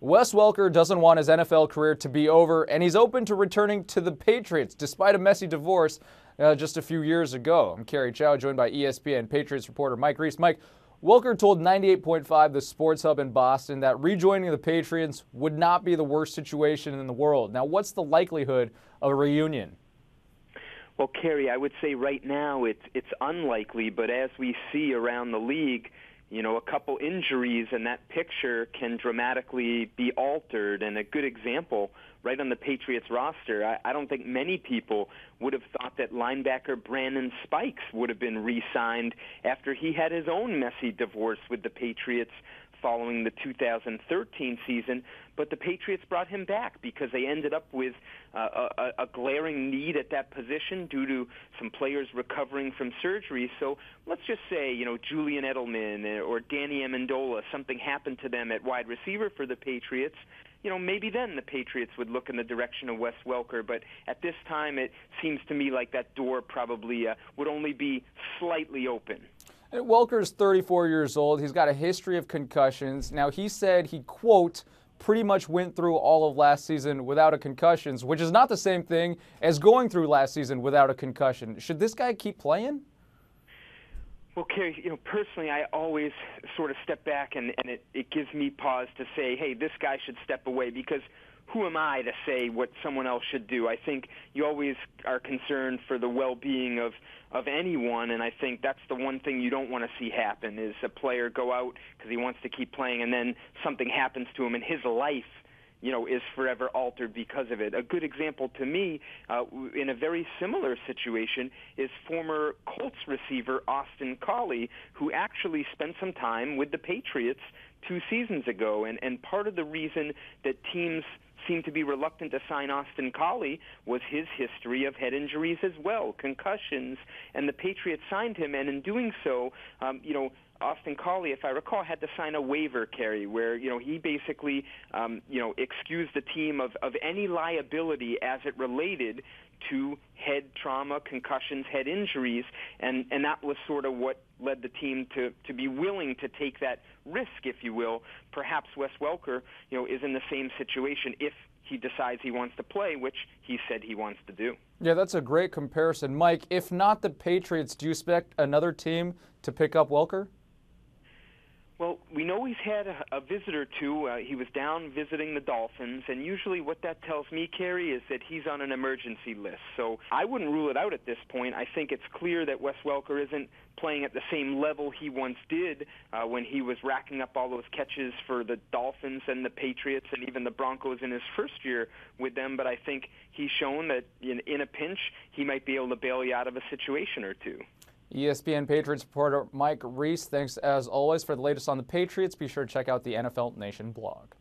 Wes Welker doesn't want his NFL career to be over, and he's open to returning to the Patriots despite a messy divorce just a few years ago. I'm Kerry Chow, joined by ESPN Patriots reporter Mike Reiss. Mike, Welker told 98.5 The Sports Hub in Boston that rejoining the Patriots would not be the worst situation in the world. Now, what's the likelihood of a reunion? Well, Kerry, I would say right now it's unlikely, but as we see around the league, a couple injuries and that picture can dramatically be altered. And a good example, right on the Patriots roster, I don't think many people would have thought that linebacker Brandon Spikes would have been re-signed after he had his own messy divorce with the Patriots following the 2013 season, but the Patriots brought him back because they ended up with a glaring need at that position due to some players recovering from surgery. So let's just say, Julian Edelman or Danny Amendola, something happened to them at wide receiver for the Patriots. Maybe then the Patriots would look in the direction of Wes Welker, but at this time it seems to me like that door probably would only be slightly open. Welker's 34 years old. He's got a history of concussions. Now, he said he, quote, pretty much went through all of last season without a concussion, which is not the same thing as going through last season without a concussion. Should this guy keep playing? Well, Kerry, personally, I always sort of step back and it gives me pause to say, hey, this guy should step away, because who am I to say what someone else should do? I think you always are concerned for the well-being of anyone, and I think that's the one thing you don't want to see happen is a player go out because he wants to keep playing and then something happens to him and his life is forever altered because of it. A good example to me in a very similar situation is former Colts receiver Austin Collie, who actually spent some time with the Patriots 2 seasons ago. And part of the reason that teams seemed to be reluctant to sign Austin Collie was his history of head injuries as well, concussions, and the Patriots signed him, and in doing so, Austin Collie, if I recall, had to sign a waiver, Kerry, where, he basically, excused the team of any liability as it related to head trauma, concussions, head injuries, and that was sort of what led the team to be willing to take that risk, if you will. Perhaps Wes Welker, is in the same situation if he decides he wants to play, which he said he wants to do. Yeah, that's a great comparison. Mike, if not the Patriots, do you expect another team to pick up Welker? Well, we know he's had a visit or two. He was down visiting the Dolphins, and usually what that tells me, Kerry, is that he's on an emergency list. So I wouldn't rule it out at this point. I think it's clear that Wes Welker isn't playing at the same level he once did when he was racking up all those catches for the Dolphins and the Patriots and even the Broncos in his first year with them. But I think he's shown that in a pinch, he might be able to bail you out of a situation or two. ESPN Patriots reporter Mike Reiss, thanks as always for the latest on the Patriots. Be sure to check out the NFL Nation blog.